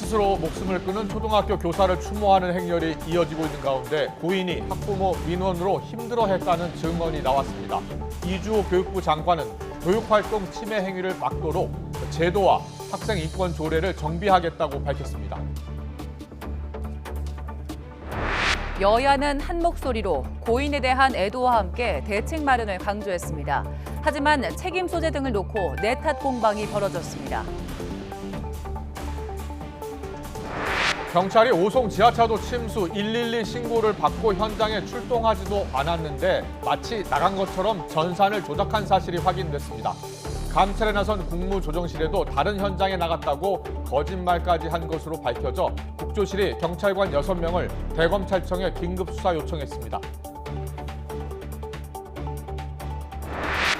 스스로 목숨을 끊은 초등학교 교사를 추모하는 행렬이 이어지고 있는 가운데 고인이 학부모 민원으로 힘들어했다는 증언이 나왔습니다. 이주호 교육부 장관은 교육활동 침해 행위를 막도록 제도와 학생 인권 조례를 정비하겠다고 밝혔습니다. 여야는 한 목소리로 고인에 대한 애도와 함께 대책 마련을 강조했습니다. 하지만 책임 소재 등을 놓고 내탓 공방이 벌어졌습니다. 경찰이 오송 지하차도 침수 112 신고를 받고 현장에 출동하지도 않았는데 마치 나간 것처럼 전산을 조작한 사실이 확인됐습니다. 감찰에 나선 국무조정실에도 다른 현장에 나갔다고 거짓말까지 한 것으로 밝혀져 국조실이 경찰관 6명을 대검찰청에 긴급 수사 요청했습니다.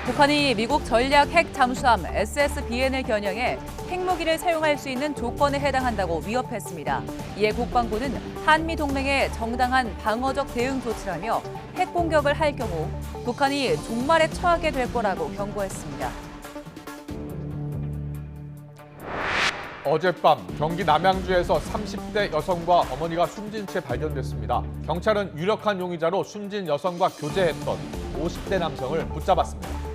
북한이 미국 전략 핵 잠수함 SSBN을 겨냥해 핵무기를 사용할 수 있는 조건에 해당한다고 위협했습니다. 이에 국방부는 한미 동맹의 정당한 방어적 대응 조치라며 핵 공격을 할 경우 북한이 종말에 처하게 될 거라고 경고했습니다. 어젯밤 경기 남양주에서 30대 여성과 어머니가 숨진 채 발견됐습니다. 경찰은 유력한 용의자로 숨진 여성과 교제했던 50대 남성을 붙잡았습니다.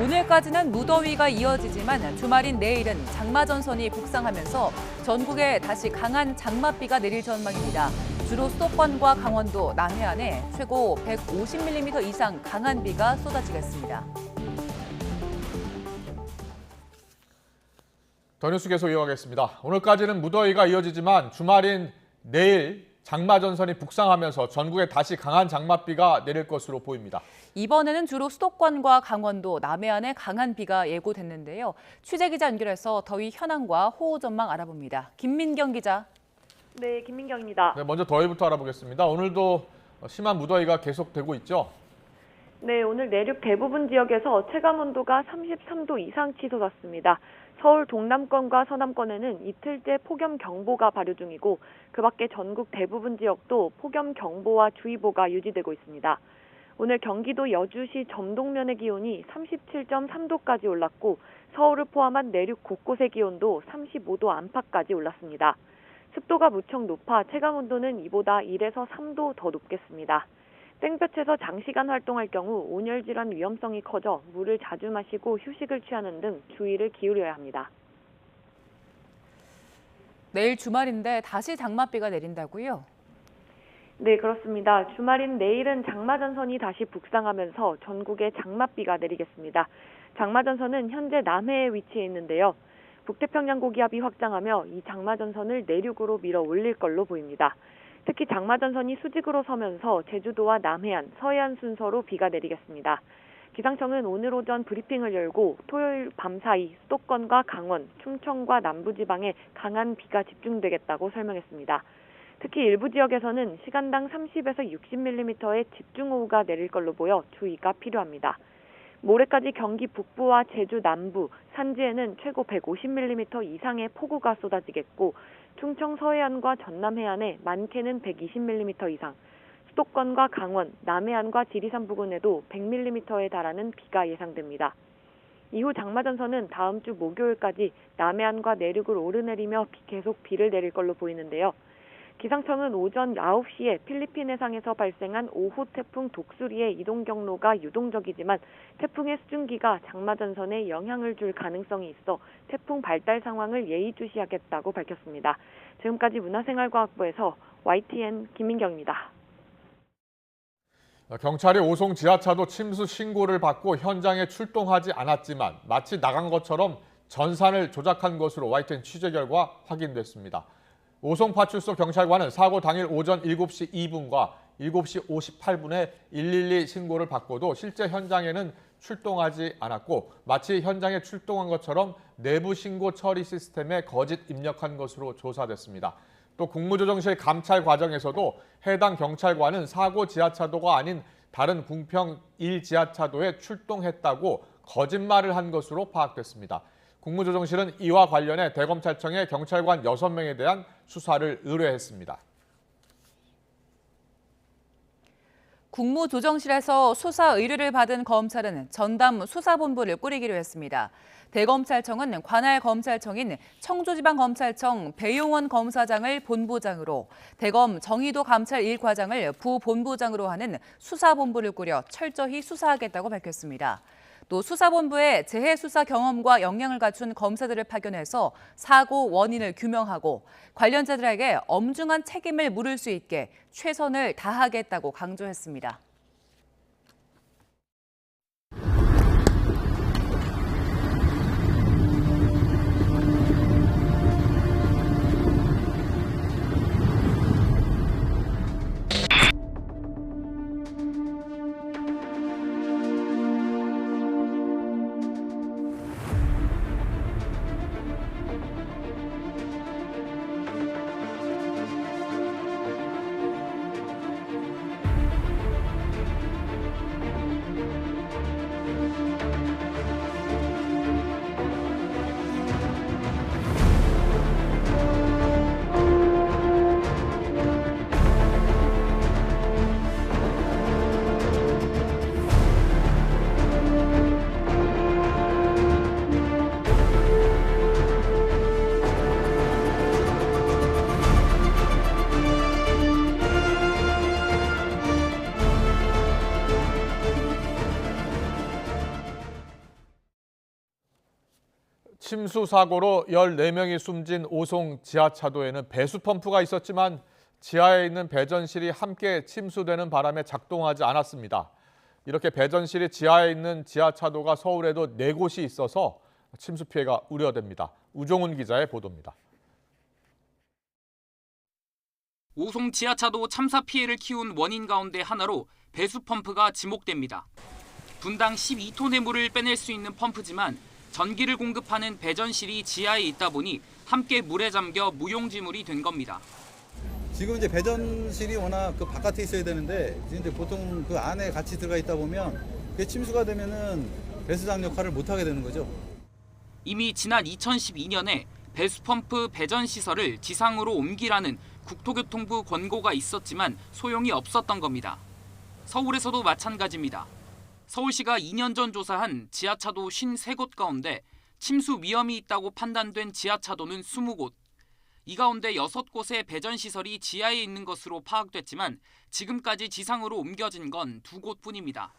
오늘까지는 무더위가 이어지지만 주말인 내일은 장마전선이 북상하면서 전국에 다시 강한 장맛비가 내릴 전망입니다. 주로 수도권과 강원도, 남해안에 최고 150mm 이상 강한 비가 쏟아지겠습니다. 더 뉴스 계속 이어가겠습니다. 오늘까지는 무더위가 이어지지만 주말인 내일 장마전선이 북상하면서 전국에 다시 강한 장맛비가 내릴 것으로 보입니다. 이번에는 주로 수도권과 강원도, 남해안에 강한 비가 예고됐는데요. 취재기자 연결해서 더위 현황과 호우 전망 알아봅니다. 김민경 기자. 네, 김민경입니다. 네, 먼저 더위부터 알아보겠습니다. 오늘도 심한 무더위가 계속되고 있죠? 네, 오늘 내륙 대부분 지역에서 체감온도가 33도 이상 치솟았습니다. 서울 동남권과 서남권에는 이틀째 폭염경보가 발효 중이고 그 밖에 전국 대부분 지역도 폭염경보와 주의보가 유지되고 있습니다. 오늘 경기도 여주시 점동면의 기온이 37.3도까지 올랐고 서울을 포함한 내륙 곳곳의 기온도 35도 안팎까지 올랐습니다. 습도가 무척 높아 체감온도는 이보다 1에서 3도 더 높겠습니다. 땡볕에서 장시간 활동할 경우 온열 질환 위험성이 커져 물을 자주 마시고 휴식을 취하는 등 주의를 기울여야 합니다. 내일 주말인데 다시 장맛비가 내린다고요? 네, 그렇습니다. 주말인 내일은 장마전선이 다시 북상하면서 전국에 장맛비가 내리겠습니다. 장마전선은 현재 남해에 위치해 있는데요. 북태평양 고기압이 확장하며 이 장마전선을 내륙으로 밀어 올릴 걸로 보입니다. 특히 장마전선이 수직으로 서면서 제주도와 남해안, 서해안 순서로 비가 내리겠습니다. 기상청은 오늘 오전 브리핑을 열고 토요일 밤 사이 수도권과 강원, 충청과 남부지방에 강한 비가 집중되겠다고 설명했습니다. 특히 일부 지역에서는 시간당 30에서 60mm의 집중호우가 내릴 걸로 보여 주의가 필요합니다. 모레까지 경기 북부와 제주 남부, 산지에는 최고 150mm 이상의 폭우가 쏟아지겠고 충청 서해안과 전남 해안에 많게는 120mm 이상, 수도권과 강원, 남해안과 지리산 부근에도 100mm에 달하는 비가 예상됩니다. 이후 장마전선은 다음 주 목요일까지 남해안과 내륙을 오르내리며 계속 비를 내릴 걸로 보이는데요. 기상청은 오전 9시에 필리핀 해상에서 발생한 5호 태풍 독수리의 이동 경로가 유동적이지만 태풍의 수증기가 장마전선에 영향을 줄 가능성이 있어 태풍 발달 상황을 예의주시하겠다고 밝혔습니다. 지금까지 문화생활과학부에서 YTN 김민경입니다. 경찰이 오송 지하차도 침수 신고를 받고 현장에 출동하지 않았지만 마치 나간 것처럼 전산을 조작한 것으로 YTN 취재 결과 확인됐습니다. 오송파출소 경찰관은 사고 당일 오전 7시 2분과 7시 58분에 112 신고를 받고도 실제 현장에는 출동하지 않았고 마치 현장에 출동한 것처럼 내부 신고 처리 시스템에 거짓 입력한 것으로 조사됐습니다. 또 국무조정실 감찰 과정에서도 해당 경찰관은 사고 지하차도가 아닌 다른 궁평 1 지하차도에 출동했다고 거짓말을 한 것으로 파악됐습니다. 국무조정실은 이와 관련해 대검찰청에 경찰관 6명에 대한 수사를 의뢰했습니다. 국무조정실에서 수사 의뢰를 받은 검찰은 전담 수사본부를 꾸리기로 했습니다. 대검찰청은 관할 검찰청인 청주지방검찰청 배용원 검사장을 본부장으로, 대검 정의도 감찰 1과장을 부본부장으로 하는 수사본부를 꾸려 철저히 수사하겠다고 밝혔습니다. 또 수사본부에 재해 수사 경험과 역량을 갖춘 검사들을 파견해서 사고 원인을 규명하고 관련자들에게 엄중한 책임을 물을 수 있게 최선을 다하겠다고 강조했습니다. 침수 사고로 14명이 숨진 오송 지하차도에는 배수 펌프가 있었지만 지하에 있는 배전실이 함께 침수되는 바람에 작동하지 않았습니다. 이렇게 배전실이 지하에 있는 지하차도가 서울에도 4곳이 있어서 침수 피해가 우려됩니다. 우종훈 기자의 보도입니다. 오송 지하차도 참사 피해를 키운 원인 가운데 하나로 배수 펌프가 지목됩니다. 분당 12톤의 물을 빼낼 수 있는 펌프지만 전기를 공급하는 배전실이 지하에 있다 보니 함께 물에 잠겨 무용지물이 된 겁니다. 지금 이제 배전실이 워낙 그 바깥에 있어야 되는데 이제 보통 그 안에 같이 들어가 있다 보면 그게 침수가 되면은 배수장 역할을 못 하게 되는 거죠. 이미 지난 2012년에 배수펌프 배전 시설을 지상으로 옮기라는 국토교통부 권고가 있었지만 소용이 없었던 겁니다. 서울에서도 마찬가지입니다. 서울시가 2년 전 조사한 지하차도 53곳 가운데 침수 위험이 있다고 판단된 지하차도는 20곳. 이 가운데 6곳의 배전시설이 지하에 있는 것으로 파악됐지만 지금까지 지상으로 옮겨진 건 2곳뿐입니다.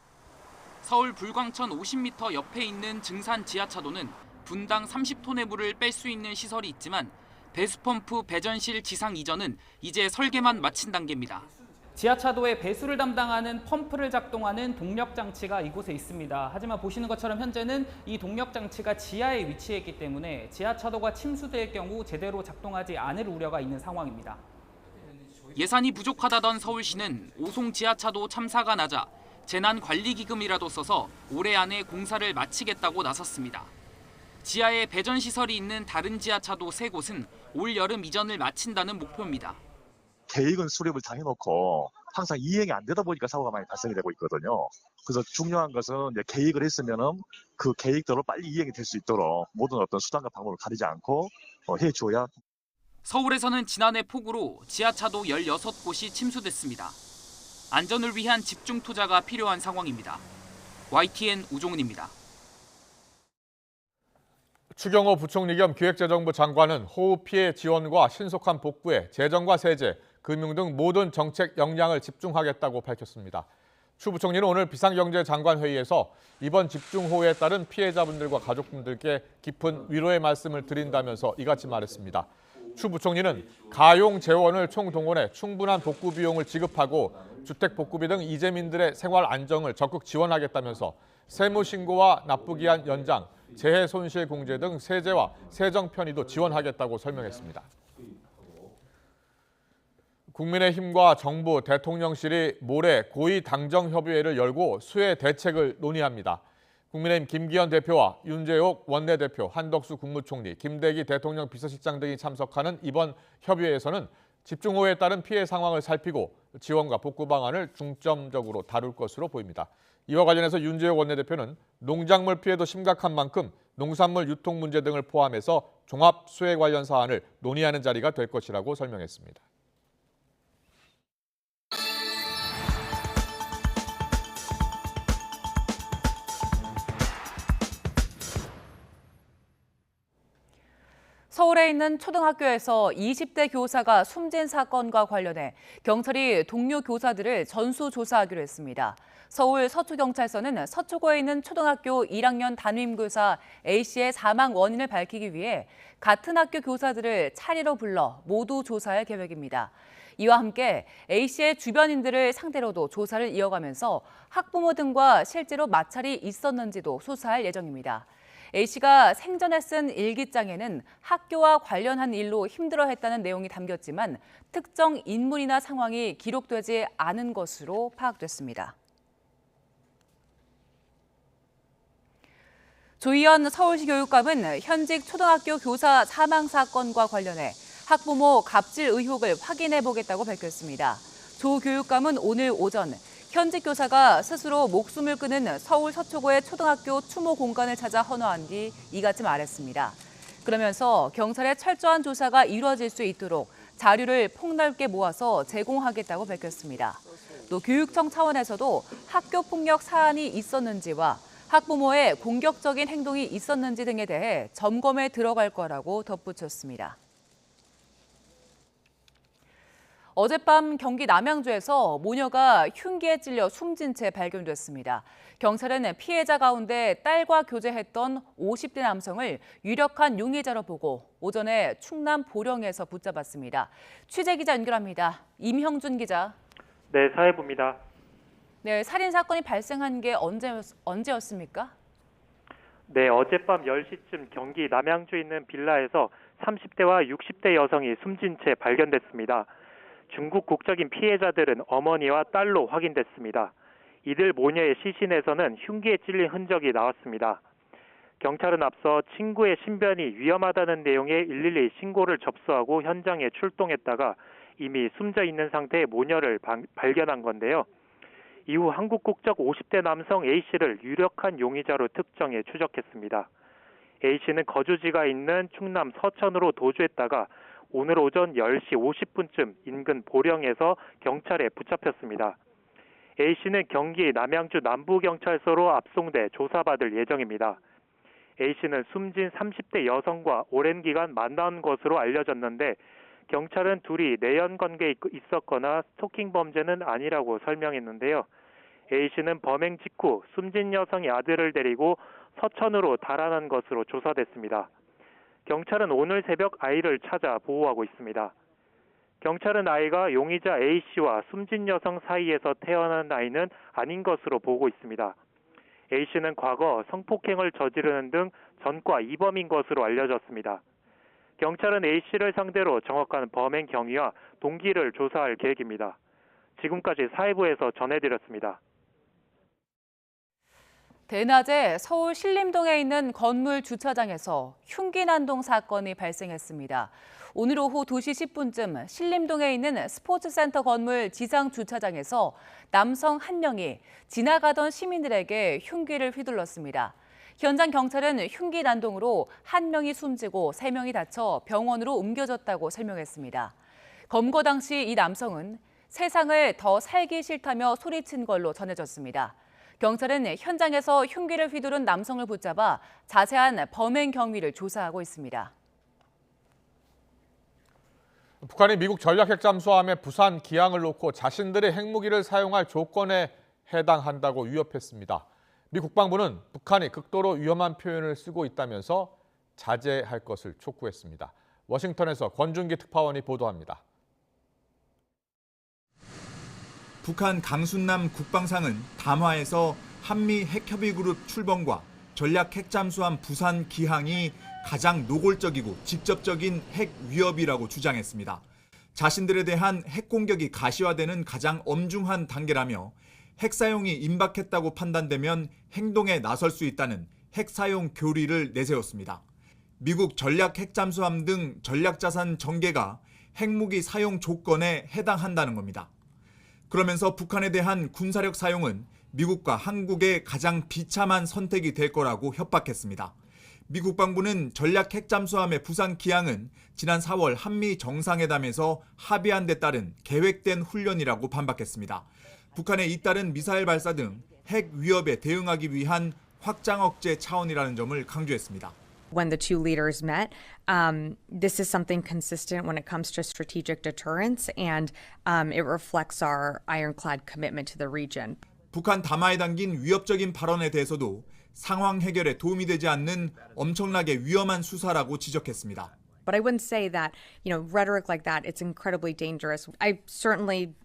서울 불광천 50m 옆에 있는 증산 지하차도는 분당 30톤의 물을 뺄 수 있는 시설이 있지만 배수펌프 배전실 지상 이전은 이제 설계만 마친 단계입니다. 지하차도에 배수를 담당하는 펌프를 작동하는 동력장치가 이곳에 있습니다. 하지만 보시는 것처럼 현재는 이 동력장치가 지하에 위치해 있기 때문에 지하차도가 침수될 경우 제대로 작동하지 않을 우려가 있는 상황입니다. 예산이 부족하다던 서울시는 오송 지하차도 참사가 나자 재난관리기금이라도 써서 올해 안에 공사를 마치겠다고 나섰습니다. 지하에 배전시설이 있는 다른 지하차도 3곳은 올 여름 이전을 마친다는 목표입니다. 계획은 수립을 다 해놓고 항상 이행이 안 되다 보니까 사고가 많이 발생이 되고 있거든요. 그래서 중요한 것은 이제 계획을 했으면은 그 계획대로 빨리 이행이 될 수 있도록 모든 어떤 수단과 방법을 가리지 않고 해줘야. 서울에서는 지난해 폭우로 지하차도 16곳이 침수됐습니다. 안전을 위한 집중 투자가 필요한 상황입니다. YTN 우종은입니다. 추경호 부총리 겸 기획재정부 장관은 호우 피해 지원과 신속한 복구에 재정과 세제, 금융 등 모든 정책 역량을 집중하겠다고 밝혔습니다. 추 부총리는 오늘 비상경제장관회의에서 이번 집중호우에 따른 피해자분들과 가족분들께 깊은 위로의 말씀을 드린다면서 이같이 말했습니다. 추 부총리는 가용 재원을 총동원해 충분한 복구 비용을 지급하고 주택 복구비 등 이재민들의 생활 안정을 적극 지원하겠다면서 세무신고와 납부기한 연장, 재해 손실 공제 등 세제와 세정 편의도 지원하겠다고 설명했습니다. 국민의힘과 정부, 대통령실이 모레 고위 당정협의회를 열고 수해 대책을 논의합니다. 국민의힘 김기현 대표와 윤재옥 원내대표, 한덕수 국무총리, 김대기 대통령 비서실장 등이 참석하는 이번 협의회에서는 집중호우에 따른 피해 상황을 살피고 지원과 복구 방안을 중점적으로 다룰 것으로 보입니다. 이와 관련해서 윤재옥 원내대표는 농작물 피해도 심각한 만큼 농산물 유통 문제 등을 포함해서 종합 수해 관련 사안을 논의하는 자리가 될 것이라고 설명했습니다. 서울에 있는 초등학교에서 20대 교사가 숨진 사건과 관련해 경찰이 동료 교사들을 전수조사하기로 했습니다. 서울 서초경찰서는 서초구에 있는 초등학교 1학년 담임교사 A씨의 사망 원인을 밝히기 위해 같은 학교 교사들을 차례로 불러 모두 조사할 계획입니다. 이와 함께 A씨의 주변인들을 상대로도 조사를 이어가면서 학부모 등과 실제로 마찰이 있었는지도 수사할 예정입니다. A씨가 생전에 쓴 일기장에는 학교와 관련한 일로 힘들어했다는 내용이 담겼지만 특정 인물이나 상황이 기록되지 않은 것으로 파악됐습니다. 조희연 서울시 교육감은 현직 초등학교 교사 사망 사건과 관련해 학부모 갑질 의혹을 확인해 보겠다고 밝혔습니다. 조 교육감은 오늘 오전 현직 교사가 스스로 목숨을 끊은 서울 서초구의 초등학교 추모 공간을 찾아 헌화한 뒤 이같이 말했습니다. 그러면서 경찰의 철저한 조사가 이루어질 수 있도록 자료를 폭넓게 모아서 제공하겠다고 밝혔습니다. 또 교육청 차원에서도 학교 폭력 사안이 있었는지와 학부모의 공격적인 행동이 있었는지 등에 대해 점검에 들어갈 거라고 덧붙였습니다. 어젯밤 경기 남양주에서 모녀가 흉기에 찔려 숨진 채 발견됐습니다. 경찰은 피해자 가운데 딸과 교제했던 50대 남성을 유력한 용의자로 보고 오전에 충남 보령에서 붙잡았습니다. 취재기자 연결합니다. 임형준 기자. 네, 사회부입니다. 네, 살인 사건이 발생한 게 언제였습니까? 네, 어젯밤 10시쯤 경기 남양주에 있는 빌라에서 30대와 60대 여성이 숨진 채 발견됐습니다. 중국 국적인 피해자들은 어머니와 딸로 확인됐습니다. 이들 모녀의 시신에서는 흉기에 찔린 흔적이 나왔습니다. 경찰은 앞서 친구의 신변이 위험하다는 내용의 112 신고를 접수하고 현장에 출동했다가 이미 숨져 있는 상태의 모녀를 발견한 건데요. 이후 한국 국적 50대 남성 A씨를 유력한 용의자로 특정해 추적했습니다. A씨는 거주지가 있는 충남 서천으로 도주했다가 오늘 오전 10시 50분쯤 인근 보령에서 경찰에 붙잡혔습니다. A씨는 경기 남양주 남부경찰서로 압송돼 조사받을 예정입니다. A씨는 숨진 30대 여성과 오랜 기간 만난 것으로 알려졌는데 경찰은 둘이 내연 관계에 있었거나 스토킹 범죄는 아니라고 설명했는데요. A씨는 범행 직후 숨진 여성의 아들을 데리고 서천으로 달아난 것으로 조사됐습니다. 경찰은 오늘 새벽 아이를 찾아 보호하고 있습니다. 경찰은 아이가 용의자 A씨와 숨진 여성 사이에서 태어난 아이는 아닌 것으로 보고 있습니다. A씨는 과거 성폭행을 저지르는 등 전과 이범인 것으로 알려졌습니다. 경찰은 A씨를 상대로 정확한 범행 경위와 동기를 조사할 계획입니다. 지금까지 사회부에서 전해드렸습니다. 대낮에 서울 신림동에 있는 건물 주차장에서 흉기 난동 사건이 발생했습니다. 오늘 오후 2시 10분쯤 신림동에 있는 스포츠센터 건물 지상 주차장에서 남성 한 명이 지나가던 시민들에게 흉기를 휘둘렀습니다. 현장 경찰은 흉기 난동으로 한 명이 숨지고 3명이 다쳐 병원으로 옮겨졌다고 설명했습니다. 검거 당시 이 남성은 세상을 더 살기 싫다며 소리친 걸로 전해졌습니다. 경찰은 현장에서 흉기를 휘두른 남성을 붙잡아 자세한 범행 경위를 조사하고 있습니다. 북한이 미국 전략 핵 잠수함의 부산 기항을 놓고 자신들의 핵무기를 사용할 조건에 해당한다고 위협했습니다. 미 국방부는 북한이 극도로 위험한 표현을 쓰고 있다면서 자제할 것을 촉구했습니다. 워싱턴에서 권준기 특파원이 보도합니다. 북한 강순남 국방상은 담화에서 한미 핵협의그룹 출범과 전략 핵잠수함 부산 기항이 가장 노골적이고 직접적인 핵 위협이라고 주장했습니다. 자신들에 대한 핵 공격이 가시화되는 가장 엄중한 단계라며 핵 사용이 임박했다고 판단되면 행동에 나설 수 있다는 핵 사용 교리를 내세웠습니다. 미국 전략 핵잠수함 등 전략자산 전개가 핵무기 사용 조건에 해당한다는 겁니다. 그러면서 북한에 대한 군사력 사용은 미국과 한국의 가장 비참한 선택이 될 거라고 협박했습니다. 미 국방부는 전략 핵잠수함의 부산 기항은 지난 4월 한미 정상회담에서 합의한 데 따른 계획된 훈련이라고 반박했습니다. 북한의 잇따른 미사일 발사 등 핵 위협에 대응하기 위한 확장 억제 차원이라는 점을 강조했습니다. When the two leaders met, this is something consistent when it comes to strategic deterrence, and it reflects our ironclad commitment to the region. 북한 담화에 담긴 위협적인 발언에 대해서도 상황 해결에 도움이 되지 않는 엄청나게 위험한 수사라고 지적했습니다. But I wouldn't say that, rhetoric like that, it's incredibly dangerous. I certainly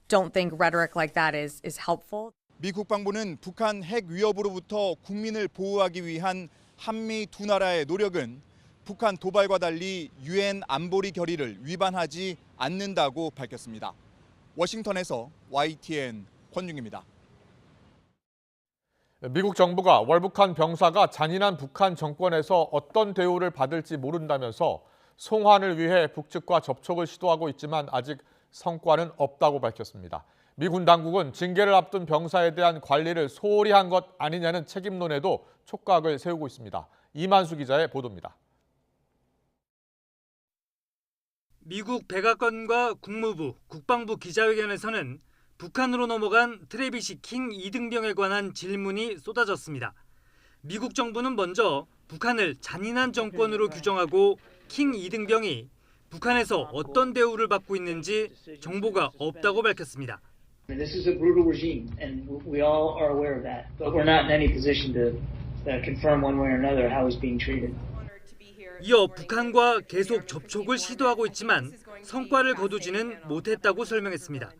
don't think rhetoric like that is helpful. 미 국방부는 북한 핵 위협으로부터 국민을 보호하기 위한 한미 두 나라의 노력은 북한 도발과 달리 유엔 안보리 결의를 위반하지 않는다고 밝혔습니다. 워싱턴에서 YTN 권중입니다. 미국 정부가 월북한 병사가 잔인한 북한 정권에서 어떤 대우를 받을지 모른다면서 송환을 위해 북측과 접촉을 시도하고 있지만 아직 성과는 없다고 밝혔습니다. 미 군 당국은 징계를 앞둔 병사에 대한 관리를 소홀히 한 것 아니냐는 책임론에도 촉각을 세우고 있습니다. 이만수 기자의 보도입니다. 미국 백악관과 국무부, 국방부 기자회견에서는 북한으로 넘어간 트래비시 킹 2등병에 관한 질문이 쏟아졌습니다. 미국 정부는 먼저 북한을 잔인한 정권으로 규정하고 킹 2등병이 북한에서 어떤 대우를 받고 있는지 정보가 없다고 밝혔습니다. This is a brutal regime, and we all are aware of that. But we're not in any position to confirm one way or another how he's being treated. 이어 북한과 계속 접촉을 시도하고 있지만 성과를 거두지는 못했다고 설명했습니다.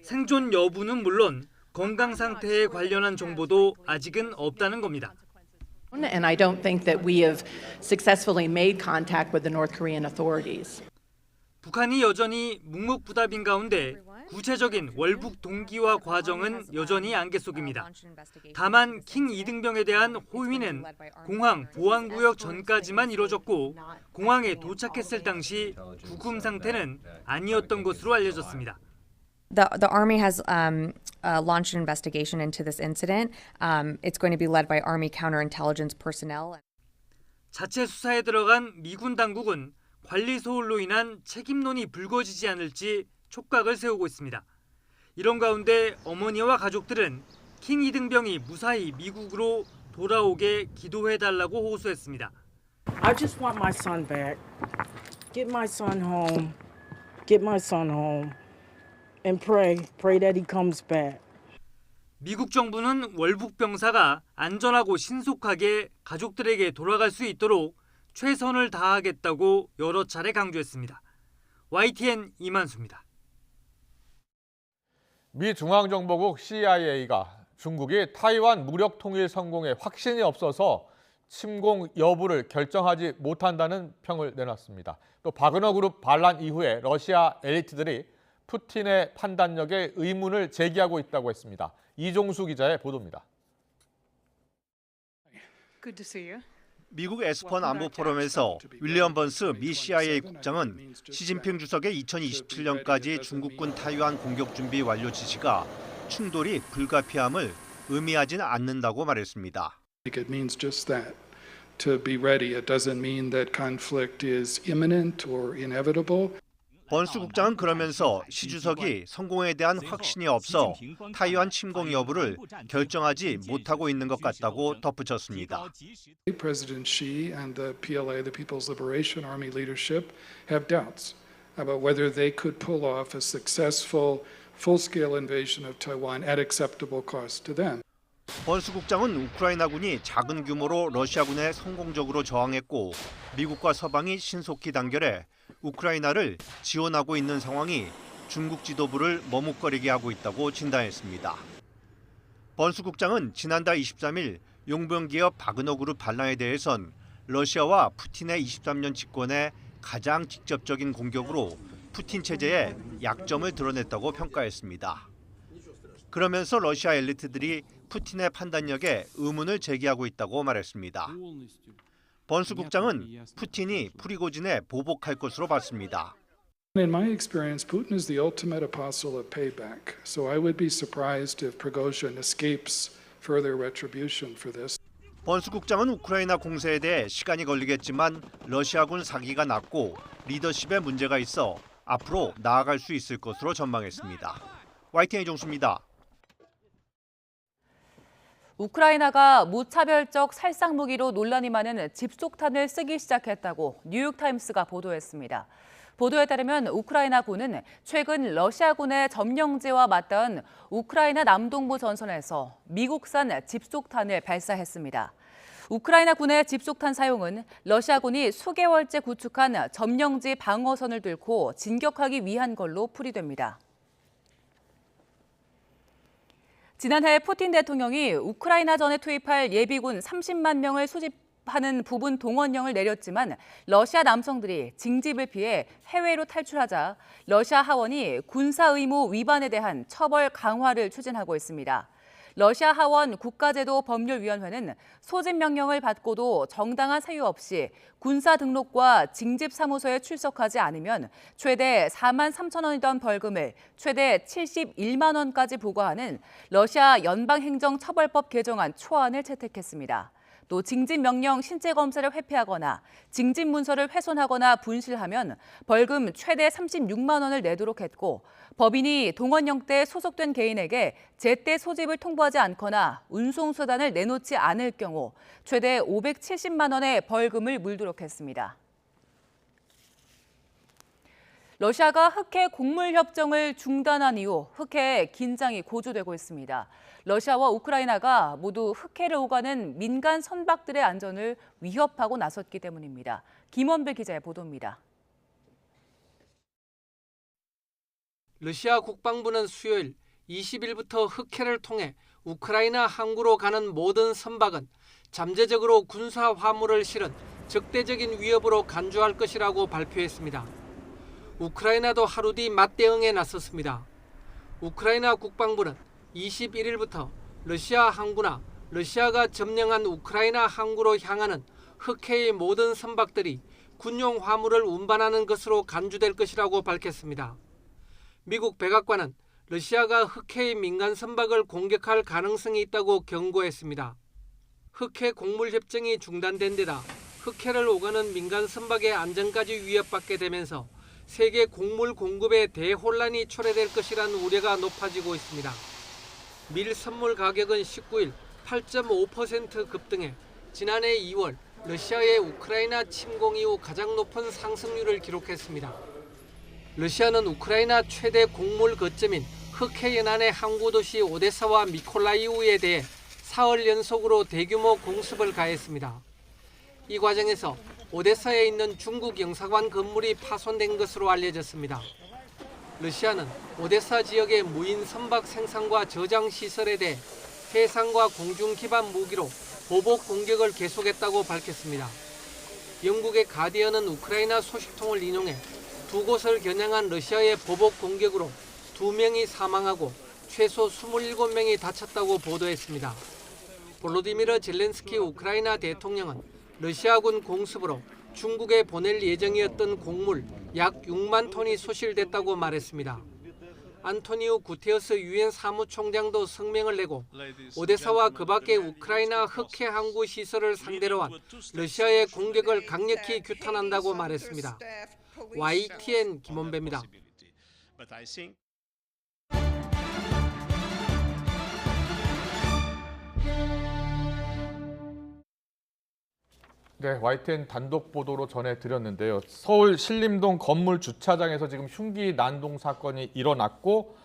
생존 여부는 물론 건강 상태에 관련한 정보도 아직은 없다는 겁니다. And I don't think that we have successfully made contact with the North Korean authorities. 북한이 여전히 묵묵부답인 가운데 구체적인 월북 동기와 과정은 여전히 안개 속입니다. 다만 킹 2등병에 대한 호위는 공항 보안구역 전까지만 이뤄졌고 공항에 도착했을 당시 구금 상태는 아니었던 것으로 알려졌습니다. The Army has launched an investigation into this incident. It's going to be led by Army counterintelligence personnel. 자체 수사에 들어간 미군 당국은 관리 소홀로 인한 책임론이 불거지지 않을지 촉각을 세우고 있습니다. 이런 가운데 어머니와 가족들은 킹 2등병이 무사히 미국으로 돌아오게 기도해달라고 호소했습니다. I just want my son back. Get my son home. Get my son home. And pray that he comes back. 미국 정부는 월북 병사가 안전하고 신속하게 가족들에게 돌아갈 수 있도록 최선을 다하겠다고 여러 차례 강조했습니다. YTN 이만수입니다. 미 중앙정보국 CIA가 중국이 타이완 무력 통일 성공에 확신이 없어서 침공 여부를 결정하지 못한다는 평을 내놨습니다. 또 바그너 그룹 반란 이후에 러시아 엘리트들이 푸틴의 판단력에 의문을 제기하고 있다고 했습니다. 이종수 기자의 보도입니다. Good to see you. 미국 에스펀 안보 포럼에서 윌리엄 번스 미 CIA 국장은 시진핑 주석의 2027년까지 중국군 타이완 공격 준비 완료 지시가 충돌이 불가피함을 의미하진 않는다고 말했습니다. It means just that. To be ready. It doesn't mean that conflict is imminent or inevitable. 번스 국장은 그러면서 시 주석이 성공에 대한 확신이 없어 타이완 침공 여부를 결정하지 못하고 있는 것 같다고 덧붙였습니다. President Xi and the PLA, the People's Liberation Army leadership, have doubts about whether they could pull off a successful full-scale invasion of Taiwan at acceptable cost to them. 번스 국장은 우크라이나군이 작은 규모로 러시아군에 성공적으로 저항했고 미국과 서방이 신속히 단결해 우크라이나를 지원하고 있는 상황이 중국 지도부를 머뭇거리게 하고 있다고 진단했습니다. 번스 국장은 지난달 23일 용병기업 바그너 그룹 반란에 대해선 러시아와 푸틴의 23년 집권의 가장 직접적인 공격으로 푸틴 체제의 약점을 드러냈다고 평가했습니다. 그러면서 러시아 엘리트들이 푸틴의 판단력에 의문을 제기하고 있다고 말했습니다. 번스 국장은 푸틴이 프리고진에 보복할 것으로 봤습니다. In my experience, Putin is the ultimate apostle of payback. So I would be surprised if Prigozhin escapes further retribution for this. 번스 국장은 우크라이나 공세에 대해 시간이 걸리겠지만 러시아군 사기가 낮고 리더십에 문제가 있어 앞으로 나아갈 수 있을 것으로 전망했습니다. YTN 이종수입니다. 우크라이나가 무차별적 살상 무기로 논란이 많은 집속탄을 쓰기 시작했다고 뉴욕타임스가 보도했습니다. 보도에 따르면 우크라이나군은 최근 러시아군의 점령지와 맞닿은 우크라이나 남동부 전선에서 미국산 집속탄을 발사했습니다. 우크라이나 군의 집속탄 사용은 러시아군이 수개월째 구축한 점령지 방어선을 뚫고 진격하기 위한 걸로 풀이됩니다. 지난해 푸틴 대통령이 우크라이나전에 투입할 예비군 30만 명을 소집하는 부분 동원령을 내렸지만 러시아 남성들이 징집을 피해 해외로 탈출하자 러시아 하원이 군사 의무 위반에 대한 처벌 강화를 추진하고 있습니다. 러시아 하원 국가제도법률위원회는 소집 명령을 받고도 정당한 사유 없이 군사 등록과 징집 사무소에 출석하지 않으면 최대 4만 3천 원이던 벌금을 최대 71만 원까지 부과하는 러시아 연방행정처벌법 개정안 초안을 채택했습니다. 또 징집 명령 신체 검사를 회피하거나 징집 문서를 훼손하거나 분실하면 벌금 최대 36만 원을 내도록 했고 법인이 동원령 때 소속된 개인에게 제때 소집을 통보하지 않거나 운송수단을 내놓지 않을 경우 최대 570만 원의 벌금을 물도록 했습니다. 러시아가 흑해 곡물 협정을 중단한 이후 흑해에 긴장이 고조되고 있습니다. 러시아와 우크라이나가 모두 흑해를 오가는 민간 선박들의 안전을 위협하고 나섰기 때문입니다. 김원배 기자의 보도입니다. 러시아 국방부는 수요일 20일부터 흑해를 통해 우크라이나 항구로 가는 모든 선박은 잠재적으로 군사 화물을 실은 적대적인 위협으로 간주할 것이라고 발표했습니다. 우크라이나도 하루 뒤 맞대응에 나섰습니다. 우크라이나 국방부는 21일부터 러시아 항구나 러시아가 점령한 우크라이나 항구로 향하는 흑해의 모든 선박들이 군용 화물을 운반하는 것으로 간주될 것이라고 밝혔습니다. 미국 백악관은 러시아가 흑해의 민간 선박을 공격할 가능성이 있다고 경고했습니다. 흑해 곡물 협정이 중단된 데다 흑해를 오가는 민간 선박의 안전까지 위협받게 되면서 세계 곡물 공급에 대혼란이 초래될 것이라는 우려가 높아지고 있습니다. 밀 선물 가격은 19일 8.5% 급등해 지난해 2월 러시아의 우크라이나 침공 이후 가장 높은 상승률을 기록했습니다. 러시아는 우크라이나 최대 곡물 거점인 흑해 연안의 항구 도시 오데사와 미콜라이우에 대해 사흘 연속으로 대규모 공습을 가했습니다. 이 과정에서 오데사에 있는 중국 영사관 건물이 파손된 것으로 알려졌습니다. 러시아는 오데사 지역의 무인 선박 생산과 저장 시설에 대해 해상과 공중 기반 무기로 보복 공격을 계속했다고 밝혔습니다. 영국의 가디언은 우크라이나 소식통을 인용해 두 곳을 겨냥한 러시아의 보복 공격으로 2명이 사망하고 최소 27명이 다쳤다고 보도했습니다. 볼로디미르 젤렌스키 우크라이나 대통령은 러시아군 공습으로 중국에 보낼 예정이었던 곡물 약 6만 톤이 소실됐다고 말했습니다. 안토니우 구테어스 유엔 사무총장도 성명을 내고 오데사와 그 밖의 우크라이나 흑해 항구 시설을 상대로 한 러시아의 공격을 강력히 규탄한다고 말했습니다. YTN 김원배입니다. 네, YTN 단독 보도로 전해드렸는데요. 서울 신림동 건물 주차장에서 지금 흉기 난동 사건이 일어났고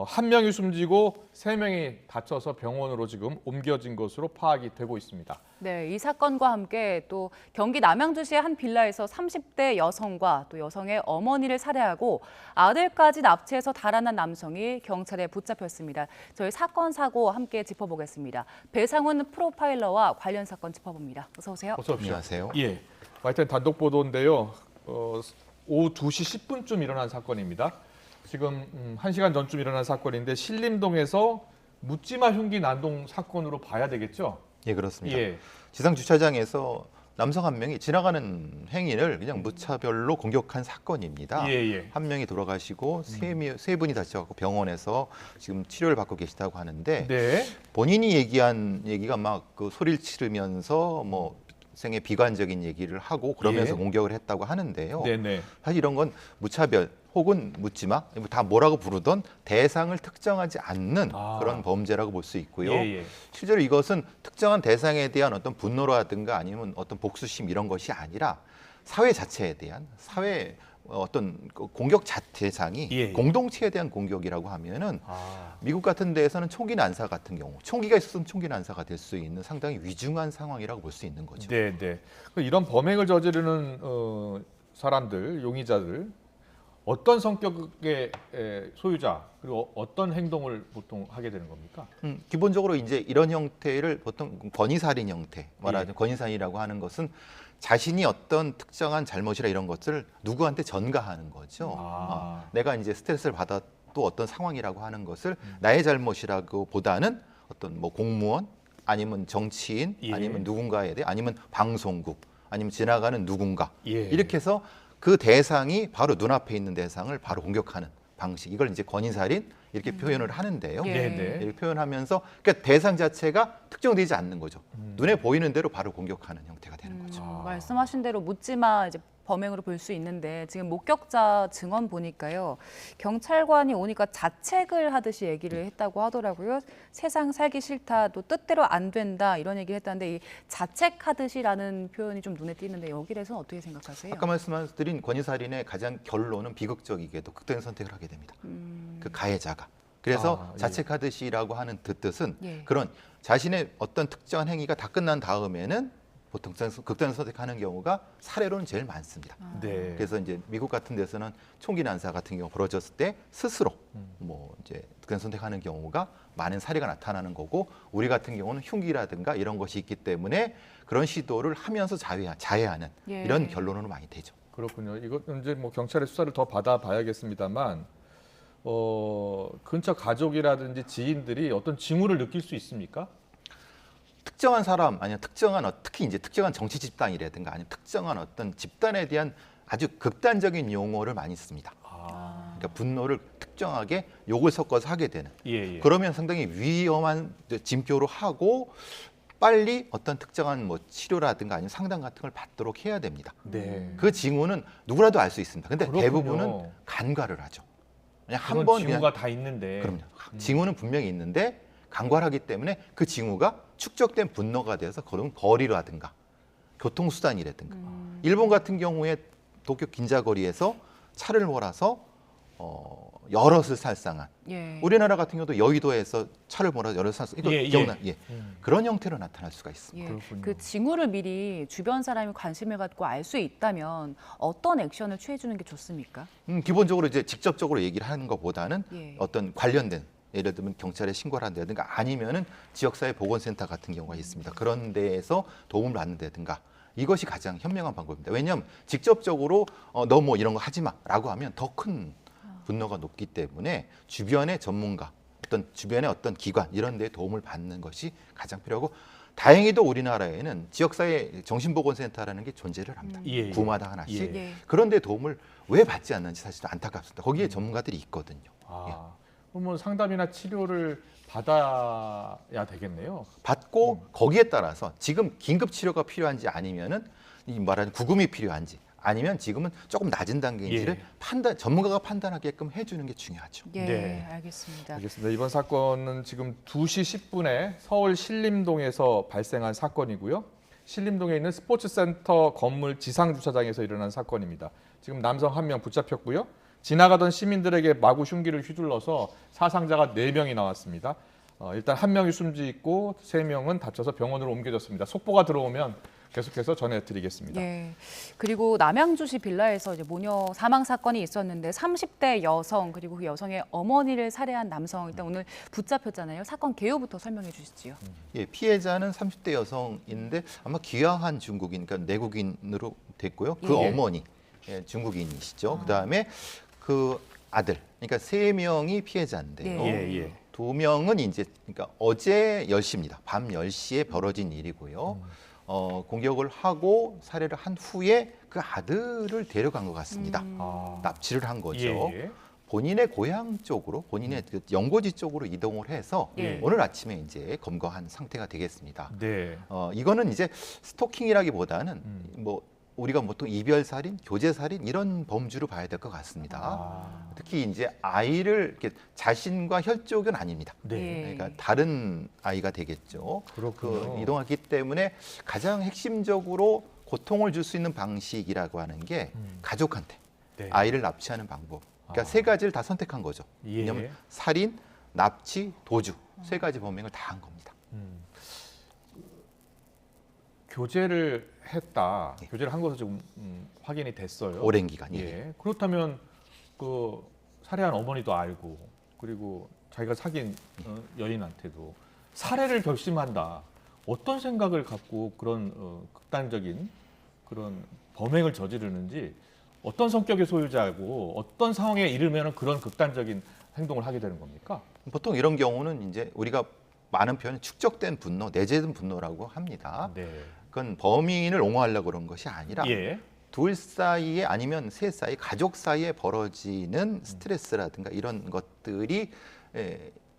한 명이 숨지고 3명이 다쳐서 병원으로 지금 옮겨진 것으로 파악이 되고 있습니다. 네, 이 사건과 함께 또 경기 남양주시의 한 빌라에서 30대 여성과 또 여성의 어머니를 살해하고 아들까지 납치해서 달아난 남성이 경찰에 붙잡혔습니다. 저희 사건 사고 함께 짚어보겠습니다. 배상훈 프로파일러와 관련 사건 짚어봅니다. 어서 오세요. 어서 오십시오. 안녕하세요. 예, YTN 단독 보도인데요. 오후 2시 10분쯤 일어난 사건입니다. 지금 1시간 전쯤 일어난 사건인데 신림동에서 묻지마 흉기 난동 사건으로 봐야 되겠죠? 예, 그렇습니다. 예. 지상 주차장에서 남성 한 명이 지나가는 행인을 그냥 무차별로 공격한 사건입니다. 예. 한 명이 돌아가시고 세 분이 다쳐갖고 병원에서 지금 치료를 받고 계시다고 하는데 네. 본인이 얘기한 얘기가 막 그 소리를 치르면서 뭐 학생의 비관적인 얘기를 하고 그러면서 예. 공격을 했다고 하는데요. 네네. 사실 이런 건 무차별 혹은 묻지마 다 뭐라고 부르던 대상을 특정하지 않는 그런 범죄라고 볼 수 있고요. 예, 예. 실제로 이것은 특정한 대상에 대한 어떤 분노라든가 아니면 어떤 복수심 이런 것이 아니라 사회 자체에 대한 사회 어떤 공격 대상이 예, 예. 공동체에 대한 공격이라고 하면은 미국 같은 데에서는 총기 난사 같은 경우 총기가 있었으면 총기 난사가 될 수 있는 상당히 위중한 상황이라고 볼 수 있는 거죠. 네, 네. 이런 범행을 저지르는 사람들, 용의자들 어떤 성격의 소유자 그리고 어떤 행동을 보통 하게 되는 겁니까? 기본적으로 이제 이런 형태를 보통 권위살인 형태 말하자면 권위살인이라고 하는 것은 자신이 어떤 특정한 잘못이라 이런 것을 누구한테 전가하는 거죠. 내가 이제 스트레스를 받아 또 어떤 상황이라고 하는 것을 나의 잘못이라고 보다는 어떤 뭐 공무원 아니면 정치인 예. 아니면 누군가에 대해 아니면 방송국 아니면 지나가는 누군가 예. 이렇게 해서 그 대상이 바로 눈앞에 있는 대상을 바로 공격하는 방식 이걸 이제 권위살인 이렇게 표현을 하는데요. 네. 이렇게 표현하면서 그러니까 대상 자체가 특정되지 않는 거죠. 눈에 보이는 대로 바로 공격하는 형태가 되는 거죠. 말씀하신 대로 묻지마 이제 범행으로 볼 수 있는데 지금 목격자 증언 보니까요. 경찰관이 오니까 자책을 하듯이 얘기를 했다고 하더라고요. 세상 살기 싫다, 또 뜻대로 안 된다 이런 얘기를 했다는데 이 자책하듯이라는 표현이 좀 눈에 띄는데 여기에 대해서는 어떻게 생각하세요? 아까 말씀드린 권위살인의 가장 결론은 비극적이게도 극단의 선택을 하게 됩니다. 그 가해자가. 그래서 예. 자책하듯이라고 하는 뜻은 예. 그런 자신의 어떤 특정한 행위가 다 끝난 다음에는 보통 극단을 선택하는 경우가 사례로는 제일 많습니다. 네. 그래서 이제 미국 같은 데서는 총기 난사 같은 경우 벌어졌을 때 스스로 뭐 이제 극단 선택하는 경우가 많은 사례가 나타나는 거고 우리 같은 경우는 흉기라든가 이런 것이 있기 때문에 그런 시도를 하면서 자해하는 예. 이런 결론으로 많이 되죠. 그렇군요. 이것은 이제 뭐 경찰의 수사를 더 받아봐야겠습니다만 근처 가족이라든지 지인들이 어떤 징후를 느낄 수 있습니까? 특정한 사람 아니면 특정한 특히 이제 특정한 정치 집단이라든가 아니면 특정한 어떤 집단에 대한 아주 극단적인 용어를 많이 씁니다. 그러니까 분노를 특정하게 욕을 섞어서 하게 되는. 예. 그러면 상당히 위험한 징표로 하고 빨리 어떤 특정한 뭐 치료라든가 아니면 상담 같은 걸 받도록 해야 됩니다. 네. 그 징후는 누구라도 알 수 있습니다. 근데 그렇군요. 대부분은 간과를 하죠. 그냥 그런 한번 징후가 다 있는데. 그럼요. 징후는 분명히 있는데 간과하기 때문에 그 징후가 축적된 분노가 돼서 그런 거리라든가 교통수단이라든가 일본 같은 경우에 도쿄 긴자거리에서 차를 몰아서 여럿을 살상한 예. 우리나라 같은 경우도 여의도에서 차를 몰아서 여럿을 살상 이거 기억나? 예. 그런 형태로 나타날 수가 있습니다. 예. 그 징후를 미리 주변 사람이 관심을 갖고 알 수 있다면 어떤 액션을 취해주는 게 좋습니까? 기본적으로 이제 직접적으로 얘기를 하는 것보다는 예. 어떤 관련된 예를 들면 경찰에 신고를 한다든가 아니면은 지역사회 보건센터 같은 경우가 있습니다. 그런 데에서 도움을 받는다든가 이것이 가장 현명한 방법입니다. 왜냐하면 직접적으로 너 뭐 이런 거 하지 마라고 하면 더 큰 분노가 높기 때문에 주변의 전문가, 어떤 주변의 어떤 기관 이런 데에 도움을 받는 것이 가장 필요하고 다행히도 우리나라에는 지역사회 정신보건센터라는 게 존재를 합니다. 예. 구마다 하나씩. 예. 그런 데 도움을 왜 받지 않는지 사실 안타깝습니다. 거기에 전문가들이 있거든요. 그러면 상담이나 치료를 받아야 되겠네요. 받고 거기에 따라서 지금 긴급 치료가 필요한지 아니면은 이 말하는 구금이 필요한지 아니면 지금은 조금 낮은 단계인지를 전문가가 판단하게끔 해주는 게 중요하죠. 예, 네. 알겠습니다. 이번 사건은 지금 2시 10분에 서울 신림동에서 발생한 사건이고요. 신림동에 있는 스포츠센터 건물 지상주차장에서 일어난 사건입니다. 지금 남성 1명 붙잡혔고요. 지나가던 시민들에게 마구 흉기를 휘둘러서 사상자가 4명이 나왔습니다. 일단 1명이 숨지있고 3명은 다쳐서 병원으로 옮겨졌습니다. 속보가 들어오면 계속해서 전해드리겠습니다. 예. 그리고 남양주시 빌라에서 이제 모녀 사망 사건이 있었는데 30대 여성 그리고 그 여성의 어머니를 살해한 남성 일단 오늘 붙잡혔잖아요. 사건 개요부터 설명해 주시지요. 예, 피해자는 30대 여성인데 아마 귀화한 중국인, 그러니까 내국인으로 됐고요. 그 어머니 중국인이시죠. 그다음에 그 아들, 그러니까 3명이 피해자인데요. 2명은 이제 그러니까 어제 10시입니다. 밤 10시에 벌어진 일이고요. 공격을 하고 살해를 한 후에 그 아들을 데려간 것 같습니다. 납치를 한 거죠. 본인의 고향 쪽으로, 본인의 그 연고지 쪽으로 이동을 해서 예. 오늘 아침에 이제 검거한 상태가 되겠습니다. 네. 이거는 이제 스토킹이라기보다는 뭐 우리가 보통 이별살인, 교제살인 이런 범주로 봐야 될 것 같습니다. 특히 이제 아이를 이렇게 자신과 혈족은 아닙니다. 네. 그러니까 다른 아이가 되겠죠. 그렇군요. 이동하기 때문에 가장 핵심적으로 고통을 줄 수 있는 방식이라고 하는 게 가족한테 네. 아이를 납치하는 방법. 그러니까 세 가지를 다 선택한 거죠. 예. 왜냐하면 살인, 납치, 도주 세 가지 범행을 다 한 겁니다. 교제를 했다. 교제를 한 것은 지금 확인이 됐어요. 오랜 기간. 예. 그렇다면 그 살해한 어머니도 알고 그리고 자기가 사귄 여인한테도 살해를 결심한다. 어떤 생각을 갖고 그런 극단적인 그런 범행을 저지르는지 어떤 성격의 소유자고 어떤 상황에 이르면 그런 극단적인 행동을 하게 되는 겁니까? 보통 이런 경우는 이제 우리가 많은 표현은 축적된 분노, 내재된 분노라고 합니다. 네. 그건 범인을 옹호하려고 그런 것이 아니라 예. 둘 사이에 아니면 셋 사이, 가족 사이에 벌어지는 스트레스라든가 이런 것들이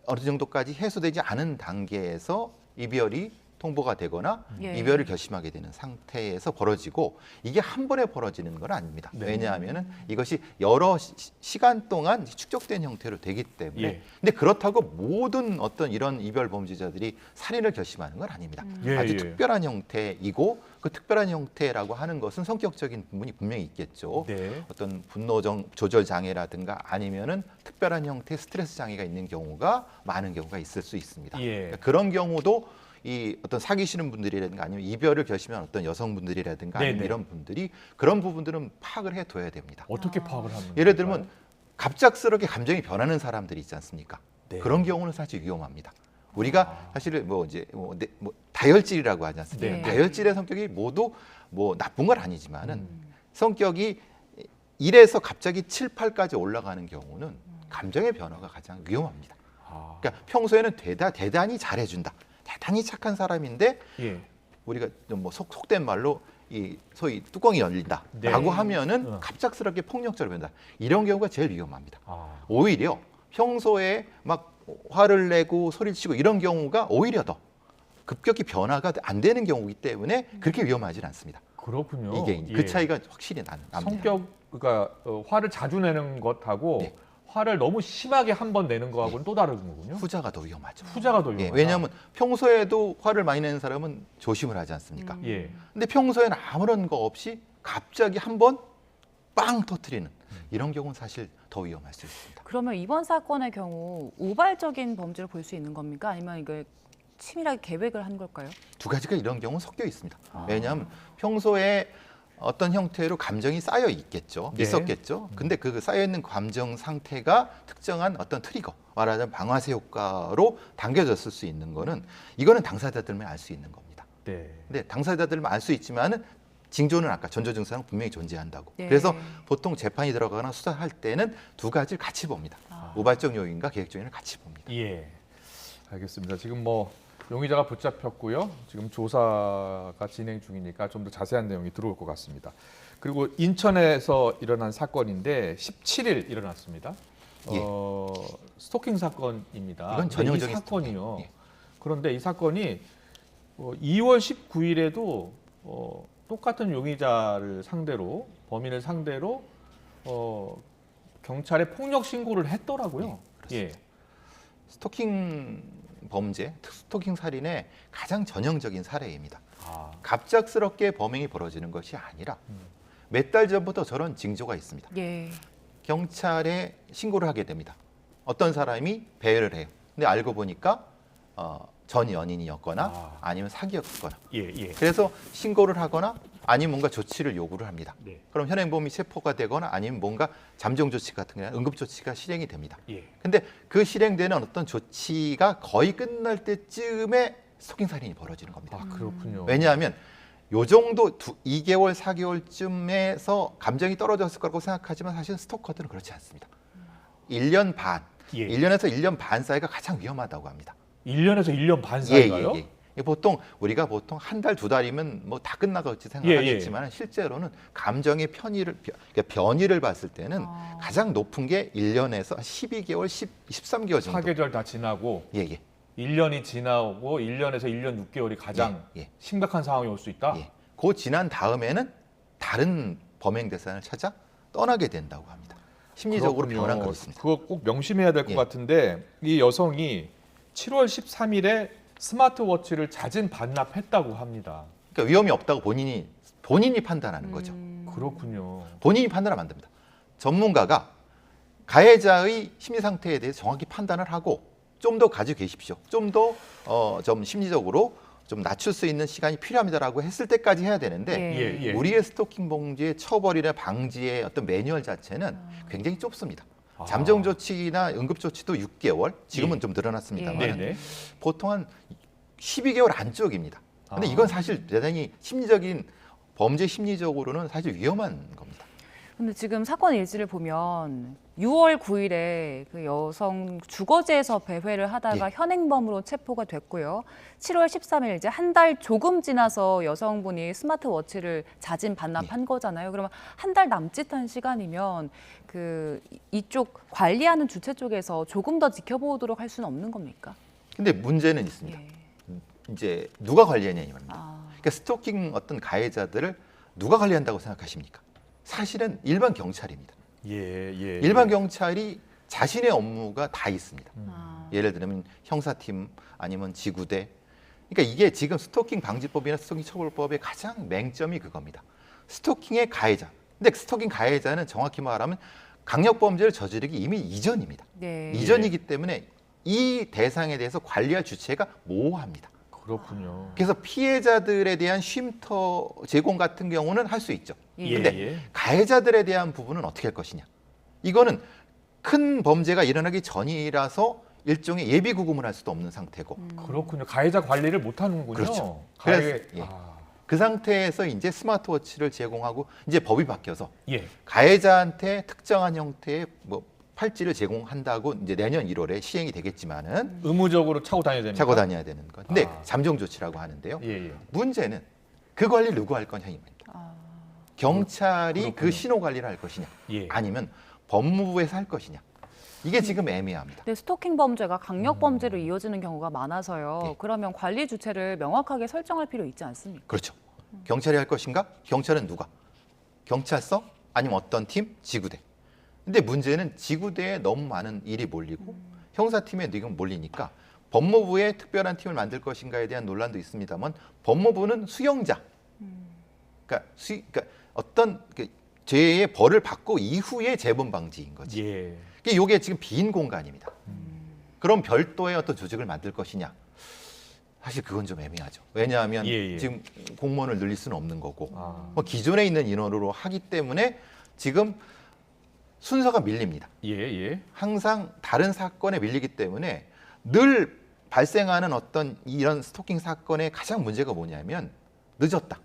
어느 정도까지 해소되지 않은 단계에서 이별이 통보가 되거나 예. 이별을 결심하게 되는 상태에서 벌어지고 이게 한 번에 벌어지는 건 아닙니다. 네. 왜냐하면 이것이 여러 시간 동안 축적된 형태로 되기 때문에 예. 근데 그렇다고 모든 어떤 이런 이별 범죄자들이 살인을 결심하는 건 아닙니다. 예, 아주 예. 특별한 형태이고 그 특별한 형태라고 하는 것은 성격적인 부분이 분명히 있겠죠. 네. 어떤 분노 조절 장애라든가 아니면은 특별한 형태의 스트레스 장애가 있는 경우가 많은 경우가 있을 수 있습니다. 예. 그러니까 그런 경우도 이 어떤 사귀시는 분들이라든가 아니면 이별을 결심한 어떤 여성분들이라든가 아니면 네네. 이런 분들이 그런 부분들은 파악을 해둬야 됩니다. 어떻게 파악을 하는 예를 들면 갑작스럽게 감정이 변하는 사람들이 있지 않습니까? 네. 그런 경우는 사실 위험합니다. 우리가 사실 뭐 다혈질이라고 하지 않습니까? 네. 다혈질의 성격이 모두 뭐 나쁜 건 아니지만은 성격이 1에서 갑자기 7, 8까지 올라가는 경우는 감정의 변화가 가장 위험합니다. 그러니까 평소에는 대단히 잘해준다. 대단히 착한 사람인데 예. 우리가 좀 뭐 속된 말로 이 소위 뚜껑이 열린다라고 네. 하면은 갑작스럽게 폭력적으로 변다. 이런 경우가 제일 위험합니다. 아. 오히려 평소에 막 화를 내고 소리를 치고 이런 경우가 오히려 더 급격히 변화가 안 되는 경우이기 때문에 그렇게 위험하지는 않습니다. 그렇군요. 이게 예. 그 차이가 확실히 납니다. 성격 그러니까 화를 자주 내는 것하고 네. 화를 너무 심하게 한 번 내는 거하고는 또 다른 거군요. 후자가 더 위험하죠. 후자가 더 위험하다. 왜냐하면 평소에도 화를 많이 내는 사람은 조심을 하지 않습니까? 예. 근데 평소에는 아무런 거 없이 갑자기 한 번 빵 터트리는 이런 경우는 사실 더 위험할 수 있습니다. 그러면 이번 사건의 경우 우발적인 범죄를 볼 수 있는 겁니까? 아니면 이게 치밀하게 계획을 한 걸까요? 두 가지가 이런 경우는 섞여 있습니다. 왜냐하면 평소에 어떤 형태로 감정이 쌓여 있겠죠. 네. 있었겠죠. 근데 그 쌓여 있는 감정 상태가 특정한 어떤 트리거, 말하자면 방아쇠 효과로 당겨졌을 수 있는 거는 이거는 당사자들만 알 수 있는 겁니다. 네. 근데 당사자들만 알 수 있지만은 징조는 아까 전조 증상은 분명히 존재한다고. 네. 그래서 보통 재판이 들어가거나 수사할 때는 두 가지를 같이 봅니다. 우발적 요인과 계획적 요인을 같이 봅니다. 예. 알겠습니다. 지금 뭐 용의자가 붙잡혔고요. 지금 조사가 진행 중이니까 좀 더 자세한 내용이 들어올 것 같습니다. 그리고 인천에서 일어난 사건인데 17일 일어났습니다. 예. 스토킹 사건입니다. 이건 전형적인 이 사건이요. 스토킹. 예. 그런데 이 사건이 2월 19일에도 똑같은 용의자를 상대로 범인을 상대로 경찰에 폭력 신고를 했더라고요. 예. 스토킹 범죄, 스토킹 살인의 가장 전형적인 사례입니다. 아. 갑작스럽게 범행이 벌어지는 것이 아니라 몇 달 전부터 저런 징조가 있습니다. 예. 경찰에 신고를 하게 됩니다. 어떤 사람이 배회를 해요. 근데 알고 보니까 전 연인이었거나 아니면 사기였거나. 예, 예. 그래서 신고를 하거나 아니면 뭔가 조치를 요구를 합니다. 네. 그럼 현행범이 체포가 되거나 아니면 뭔가 잠정 조치 같은 게 응급 조치가 실행이 됩니다. 예. 근데 그 실행되는 어떤 조치가 거의 끝날 때쯤에 스토킹 살인이 벌어지는 겁니다. 아, 그렇군요. 왜냐하면 요 정도 2개월, 4개월쯤에서 감정이 떨어졌을 거라고 생각하지만 사실 스토커들은 그렇지 않습니다. 1년 반, 예. 1년에서 1년 반 사이가 가장 위험하다고 합니다. 1년에서 1년 반 사이가요? 예. 보통 우리가 보통 한 달, 두 달이면 뭐 다 끝나겠지 생각하겠지만 실제로는 감정의 변이를 봤을 때는 가장 높은 게 1년에서 12개월, 13개월 정도. 4계절 다 지나고 예. 1년이 지나고 1년에서 1년 6개월이 가장 심각한 상황이 올 수 있다? 그 지난 다음에는 다른 범행 대상을 찾아 떠나게 된다고 합니다. 심리적으로 그렇군요. 변한 그렇습니다. 그거 꼭 명심해야 될 것 같은데 이 여성이 7월 13일에 스마트워치를 자진 반납했다고 합니다. 그러니까 위험이 없다고 본인이 판단하는 거죠. 그렇군요. 본인이 판단하면 안 됩니다. 전문가가 가해자의 심리 상태에 대해서 정확히 판단을 하고 좀 더 가지고 계십시오. 좀 더 좀 심리적으로 좀 낮출 수 있는 시간이 필요합니다라고 했을 때까지 해야 되는데 우리의 스토킹 범죄의 처벌이나 방지의 어떤 매뉴얼 자체는 굉장히 좁습니다. 잠정 조치나 응급 조치도 6개월, 지금은 좀 늘어났습니다만 보통 한 12개월 안쪽입니다. 근데 이건 사실 대단히 범죄 심리적으로는 사실 위험한 겁니다. 근데 지금 사건 일지를 보면 6월 9일에 그 여성 주거지에서 배회를 하다가 현행범으로 체포가 됐고요. 7월 13일 이제 한 달 조금 지나서 여성분이 스마트워치를 자진 반납한 거잖아요. 그러면 한 달 남짓한 시간이면 그 이쪽 관리하는 주체 쪽에서 조금 더 지켜보도록 할 수는 없는 겁니까? 근데 문제는 있습니다. 이제 누가 관리하냐 이 말입니다. 그러니까 스토킹 어떤 가해자들을 누가 관리한다고 생각하십니까? 사실은 일반 경찰입니다. 일반 경찰이 자신의 업무가 다 있습니다. 예를 들면 형사팀 아니면 지구대. 그러니까 이게 지금 스토킹 방지법이나 스토킹 처벌법의 가장 맹점이 그겁니다. 스토킹의 가해자. 근데 스토킹 가해자는 정확히 말하면 강력범죄를 저지르기 이미 이전입니다. 이전이기 때문에 이 대상에 대해서 관리할 주체가 모호합니다. 그렇군요. 그래서 피해자들에 대한 쉼터 제공 같은 경우는 할 수 있죠. 그런데 가해자들에 대한 부분은 어떻게 할 것이냐. 이거는 큰 범죄가 일어나기 전이라서 일종의 예비 구금을 할 수도 없는 상태고. 그렇군요. 가해자 관리를 못 하는군요. 그렇죠. 그래서 그 상태에서 이제 스마트워치를 제공하고 이제 법이 바뀌어서 가해자한테 특정한 형태의 뭐 팔찌를 제공한다고 이제 내년 1월에 시행이 되겠지만은 의무적으로 차고 다녀야 됩니다. 차고 다녀야 되는 건. 근데 잠정 조치라고 하는데요. 문제는 그 관리를 누구 할 거냐 이 말입니다. 경찰이 그 신호 관리를 할 것이냐, 아니면 법무부에서 할 것이냐. 이게 지금 애매합니다. 근데 스토킹 범죄가 강력 범죄로 이어지는 경우가 많아서요. 그러면 관리 주체를 명확하게 설정할 필요 있지 않습니까? 그렇죠. 경찰이 할 것인가? 경찰은 누가? 경찰서? 아니면 어떤 팀? 지구대. 근데 문제는 지구대에 너무 많은 일이 몰리고 형사팀에 지금 몰리니까 법무부에 특별한 팀을 만들 것인가에 대한 논란도 있습니다만 법무부는 수용자. 그러니까 어떤 죄의 벌을 받고 이후의 재범 방지인 거지. 이게 지금 빈 공간입니다. 그럼 별도의 어떤 조직을 만들 것이냐? 사실 그건 좀 애매하죠. 왜냐하면 지금 공무원을 늘릴 수는 없는 거고 뭐 기존에 있는 인원으로 하기 때문에 지금 순서가 밀립니다. 항상 다른 사건에 밀리기 때문에 늘 발생하는 어떤 이런 스토킹 사건의 가장 문제가 뭐냐면 늦었다.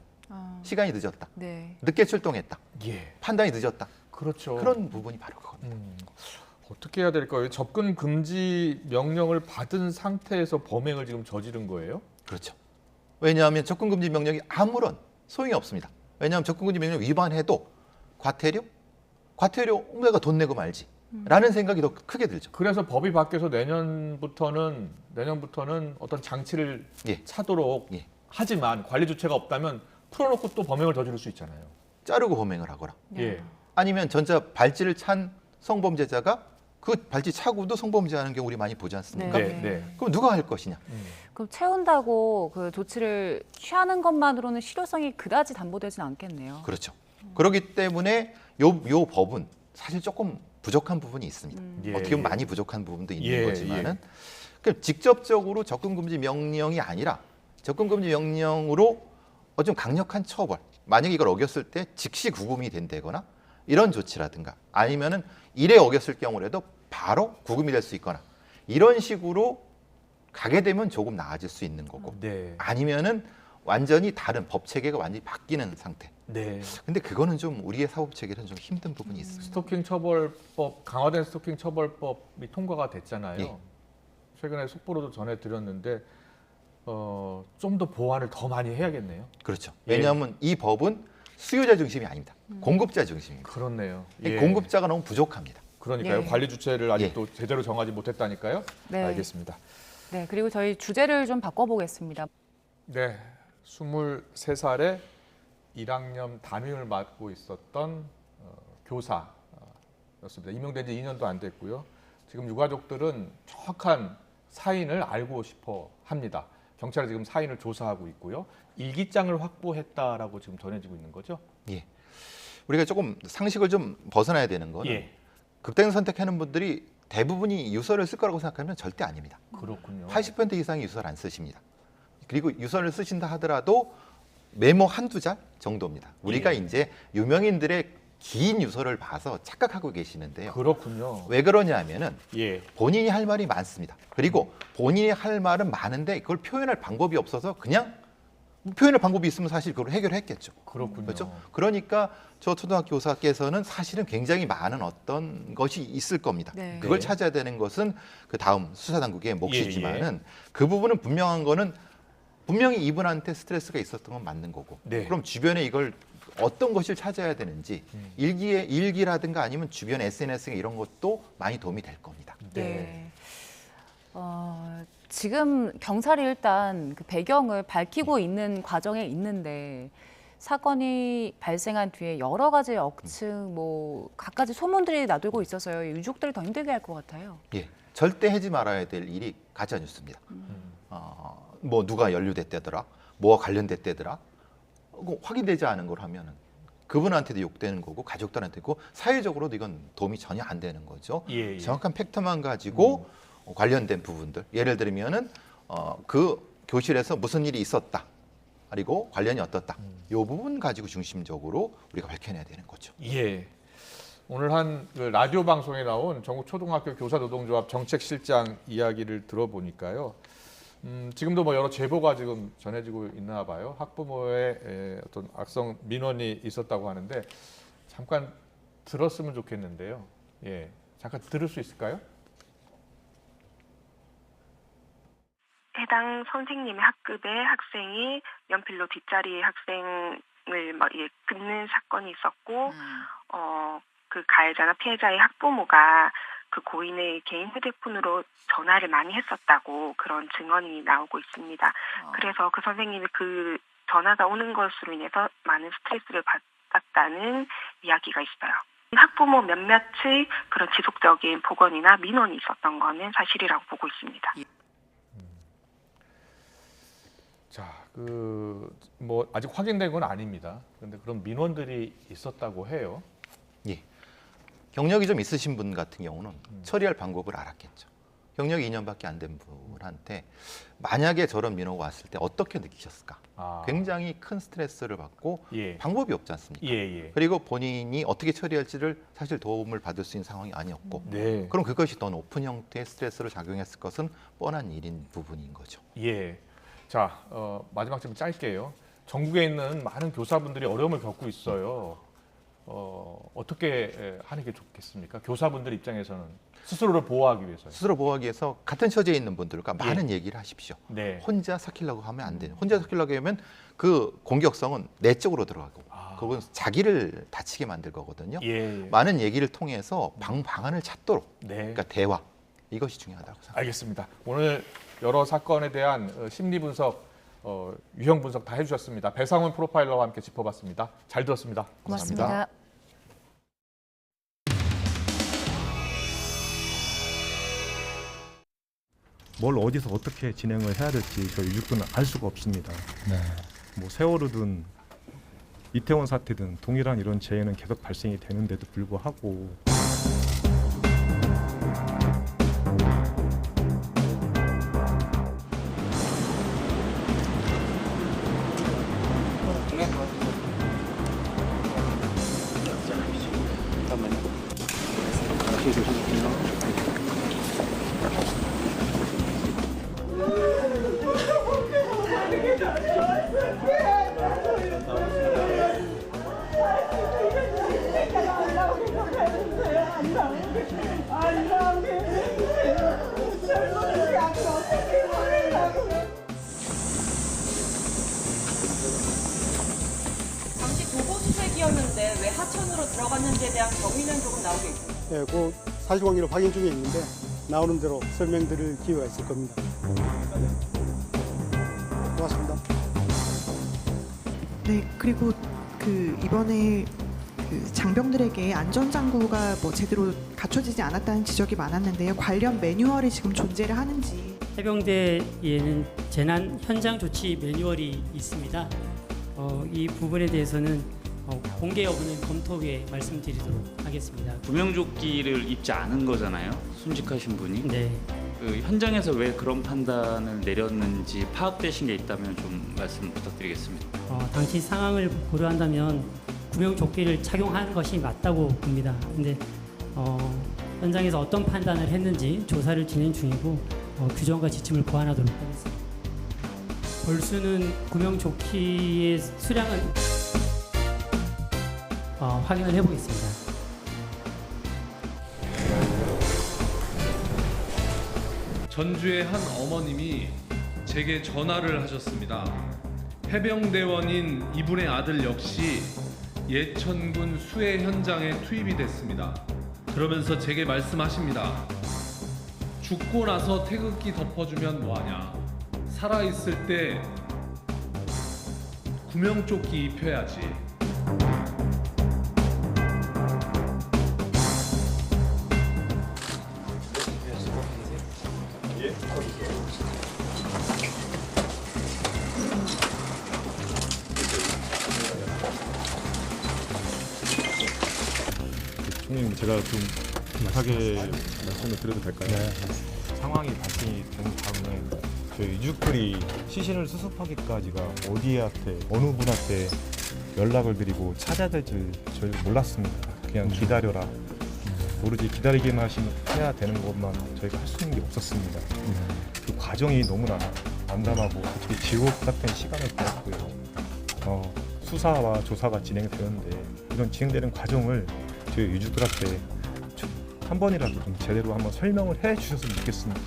시간이 늦었다. 늦게 출동했다. 판단이 늦었다. 그렇죠. 그런 부분이 바로 그겁니다. 어떻게 해야 될까요? 접근 금지 명령을 받은 상태에서 범행을 지금 저지른 거예요? 그렇죠. 왜냐하면 접근 금지 명령이 아무런 소용이 없습니다. 왜냐하면 접근 금지 명령 위반해도 과태료 내가 돈 내고 말지. 라는 생각이 더 크게 들죠. 그래서 법이 바뀌어서 내년부터는 어떤 장치를 차도록 하지만 관리 주체가 없다면 풀어놓고 또 범행을 저지를 수 있잖아요. 자르고 범행을 하거나. 아니면 전자 발찌를 찬 성범죄자가 그 발찌 차고도 성범죄하는 경우 우리 많이 보지 않습니까? 그럼 누가 할 것이냐? 그럼 채운다고 그 조치를 취하는 것만으로는 실효성이 그다지 담보되진 않겠네요. 그렇죠. 그렇기 때문에 요 법은 사실 조금 부족한 부분이 있습니다. 어떻게 보면 많이 부족한 부분도 있는 거지만은 직접적으로 접근금지 명령이 아니라 접근금지 명령으로 좀 강력한 처벌, 만약에 이걸 어겼을 때 즉시 구금이 된다거나 이런 조치라든가 아니면은 이래 어겼을 경우라도 바로 구금이 될 수 있거나 이런 식으로 가게 되면 조금 나아질 수 있는 거고 아니면은 완전히 다른 법 체계가 완전히 바뀌는 상태. 근데 그거는 좀 우리의 사법 체계는 좀 힘든 부분이 있습니다. 스토킹 처벌법, 강화된 스토킹 처벌법이 통과가 됐잖아요. 최근에 속보로도 전해드렸는데 좀 더 보완을 더 많이 해야겠네요. 그렇죠. 예. 왜냐하면 이 법은 수요자 중심이 아닙니다. 공급자 중심입니다. 그렇네요. 공급자가 너무 부족합니다. 그러니까요. 예. 관리 주체를 아직도 제대로 정하지 못했다니까요. 네. 알겠습니다. 네, 그리고 저희 주제를 좀 바꿔보겠습니다. 네, 23살에 1학년 담임을 맡고 있었던 교사였습니다. 임용된 지 2년도 안 됐고요. 지금 유가족들은 정확한 사인을 알고 싶어 합니다. 경찰이 지금 사인을 조사하고 있고요. 일기장을 확보했다라고 지금 전해지고 있는 거죠? 예. 우리가 조금 상식을 좀 벗어나야 되는 거는 예. 극단을 선택하는 분들이 대부분이 유서를 쓸 거라고 생각하면 절대 아닙니다. 그렇군요. 80% 이상이 유서를 안 쓰십니다. 그리고 유서를 쓰신다 하더라도 메모 한두 장 정도입니다. 우리가 예. 이제 유명인들의 긴 유서를 봐서 착각하고 계시는데요. 그렇군요. 왜 그러냐면은 예. 본인이 할 말이 많습니다. 그리고 본인이 할 말은 많은데 그걸 표현할 방법이 없어서 그냥 표현할 방법이 있으면 사실 그걸 해결했겠죠. 그렇군요. 그렇죠? 그러니까 저 초등학교 교사께서는 사실은 굉장히 많은 어떤 것이 있을 겁니다. 네. 그걸 네. 찾아야 되는 것은 그 다음 수사당국의 몫이지만은 예. 그 부분은 분명한 거는 분명히 이분한테 스트레스가 있었던 건 맞는 거고. 네. 그럼 주변에 이걸 어떤 것을 찾아야 되는지 일기라든가 아니면 주변 SNS나 이런 것도 많이 도움이 될 겁니다. 네. 지금 경찰이 일단 그 배경을 밝히고 있는 과정에 있는데 사건이 발생한 뒤에 여러 가지 억측, 뭐 갖가지 소문들이 나돌고 있어서요. 유족들이 더 힘들게 할 것 같아요. 예, 절대 하지 말아야 될 일이 가짜 뉴스입니다. 뭐 누가 연루됐다더라, 뭐와 관련됐다더라, 확인되지 않은 걸 하면은 그분한테도 욕되는 거고 가족들한테고 사회적으로도 이건 도움이 전혀 안 되는 거죠. 예, 예. 정확한 팩트만 가지고 관련된 부분들, 예를 들면은 그 교실에서 무슨 일이 있었다, 그리고 관련이 어떻다, 이 부분 가지고 중심적으로 우리가 밝혀내야 되는 거죠. 예. 오늘 한 그 라디오 방송에 나온 전국 초등학교 교사 노동조합 정책실장 이야기를 들어보니까요. 지금도 뭐 여러 제보가 지금 전해지고 있나 봐요. 학부모의 어떤 악성 민원이 있었다고 하는데 잠깐 들었으면 좋겠는데요. 예, 잠깐 들을 수 있을까요? 해당 선생님의 학급의 학생이 연필로 뒷자리 학생을 긋는 사건이 있었고, 그 가해자나 피해자의 학부모가 그 고인의 개인 휴대폰으로 전화를 많이 했었다고 그런 증언이 나오고 있습니다. 그래서 그 선생님이 그 전화가 오는 것으로 인해서 많은 스트레스를 받았다는 이야기가 있어요. 학부모 몇몇의 그런 지속적인 폭언이나 민원이 있었던 거는 사실이라고 보고 있습니다. 자, 뭐 아직 확인된 건 아닙니다. 그런데 그런 민원들이 있었다고 해요. 예. 경력이 좀 있으신 분 같은 경우는 처리할 방법을 알았겠죠. 경력이 2년밖에 안 된 분한테 만약에 저런 민호가 왔을 때 어떻게 느끼셨을까? 굉장히 큰 스트레스를 받고 예. 방법이 없지 않습니까? 그리고 본인이 어떻게 처리할지를 사실 도움을 받을 수 있는 상황이 아니었고 네. 그럼 그것이 더 높은 형태의 스트레스로 작용했을 것은 뻔한 일인 부분인 거죠. 예. 자, 마지막 좀 짧게요. 전국에 있는 많은 교사분들이 어려움을 겪고 있어요. 어떻게 하는 게 좋겠습니까? 교사분들 입장에서는 스스로를 보호하기 위해서요. 스스로 보호하기 위해서 같은 처지에 있는 분들과 많은 얘기를 하십시오. 네. 혼자 삭히려고 하면 안 돼요. 혼자 삭히려고 하면 그 공격성은 내 쪽으로 들어가고 그건 자기를 다치게 만들 거거든요. 많은 얘기를 통해서 방안을 찾도록 그러니까 대화, 이것이 중요하다고 생각합니다. 알겠습니다. 오늘 여러 사건에 대한 심리 분석, 유형 분석 다 해주셨습니다. 배상훈 프로파일러와 함께 짚어봤습니다. 잘 들었습니다. 고맙습니다. 감사합니다. 뭘 어디서 어떻게 진행을 해야 될지 저희 유족들은 알 수가 없습니다. 뭐 세월호든 이태원 사태든 동일한 이런 재해는 계속 발생이 되는데도 불구하고 있는데 왜 하천으로 들어갔는지에 대한 경위는 조금 나오고 있습니다. 네, 그 사실관계를 확인 중에 있는데 나오는 대로 설명드릴 기회가 있을 겁니다. 고맙습니다. 네, 그리고 이번에 장병들에게 안전장구가 제대로 갖춰지지 않았다는 지적이 많았는데요. 관련 매뉴얼이 지금 존재를 하는지. 해병대에는 재난 현장 조치 매뉴얼이 있습니다. 이 부분에 대해서는 공개 여부는 검토 후에 말씀드리도록 하겠습니다. 구명조끼를 입지 않은 거잖아요. 순직하신 분이. 네. 현장에서 왜 그런 판단을 내렸는지 파악되신 게 있다면 좀 말씀 부탁드리겠습니다. 당시 상황을 고려한다면 구명조끼를 착용하는 것이 맞다고 봅니다. 근데 현장에서 어떤 판단을 했는지 조사를 진행 중이고 규정과 지침을 보완하도록 하겠습니다. 벌수는 구명조끼의 수량은 확인을 해보겠습니다. 전주의 한 어머님이 제게 전화를 하셨습니다. 해병대원인 이분의 아들 역시 예천군 수해 현장에 투입이 됐습니다. 그러면서 제게 말씀하십니다. 죽고 나서 태극기 덮어주면 뭐하냐. 살아있을 때 구명조끼 입혀야지. 총님, 제가 좀 정확하게 말씀을 드려도 될까요? 네. 상황이 발생이 된 다음에 저희 유족들이 시신을 수습하기까지가 어디한테 어느 분한테 연락을 드리고 찾아야 될지 저희 몰랐습니다. 그냥 기다려라. 오로지 기다리기만 해야 되는 것만 저희가 할 수 있는 게 없었습니다. 그 과정이 너무나 암담하고 솔직히 지옥 같은 시간을 보냈고요. 수사와 조사가 진행되었는데 이런 진행되는 과정을 저희 유족들한테 한 번이라도 좀 제대로 한번 설명을 해 주셨으면 좋겠습니다.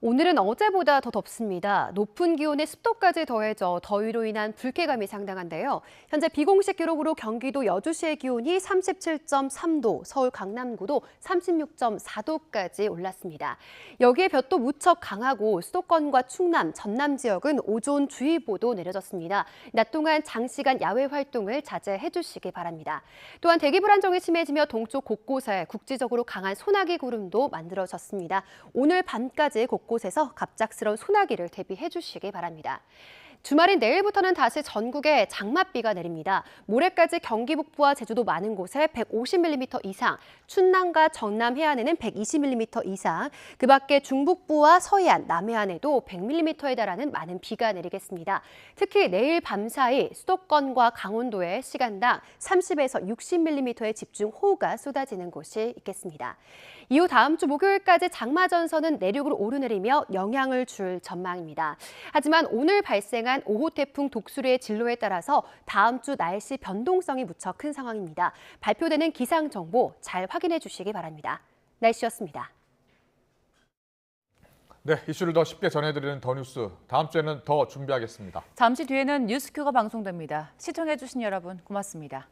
오늘은 어제보다 더 덥습니다. 높은 기온에 습도까지 더해져 더위로 인한 불쾌감이 상당한데요. 현재 비공식 기록으로 경기도 여주시의 기온이 37.3도, 서울 강남구도 36.4도까지 올랐습니다. 여기에 볕도 무척 강하고 수도권과 충남, 전남 지역은 오존주의보도 내려졌습니다. 낮 동안 장시간 야외 활동을 자제해 주시기 바랍니다. 또한 대기 불안정이 심해지며 동쪽 곳곳에 국지적으로 강한 소나기 구름도 만들어졌습니다. 오늘 밤까지 곳곳에서 갑작스러운 소나기를 대비해 주시기 바랍니다. 주말인 내일부터는 다시 전국에 장맛비가 내립니다. 모레까지 경기 북부와 제주도 많은 곳에 150mm 이상, 충남과 전남 해안에는 120mm 이상, 그 밖에 중북부와 서해안, 남해안에도 100mm에 달하는 많은 비가 내리겠습니다. 특히 내일 밤 사이 수도권과 강원도에 시간당 30에서 60mm의 집중호우가 쏟아지는 곳이 있겠습니다. 이후 다음 주 목요일까지 장마전선은 내륙으로 오르내리며 영향을 줄 전망입니다. 하지만 오늘 발생한 5호 태풍 독수리의 진로에 따라서 다음 주 날씨 변동성이 무척 큰 상황입니다. 발표되는 기상정보 잘 확인해 주시기 바랍니다. 날씨였습니다. 네, 이슈를 더 쉽게 전해드리는 더 뉴스. 다음 주에는 더 준비하겠습니다. 잠시 뒤에는 뉴스큐가 방송됩니다. 시청해 주신 여러분 고맙습니다.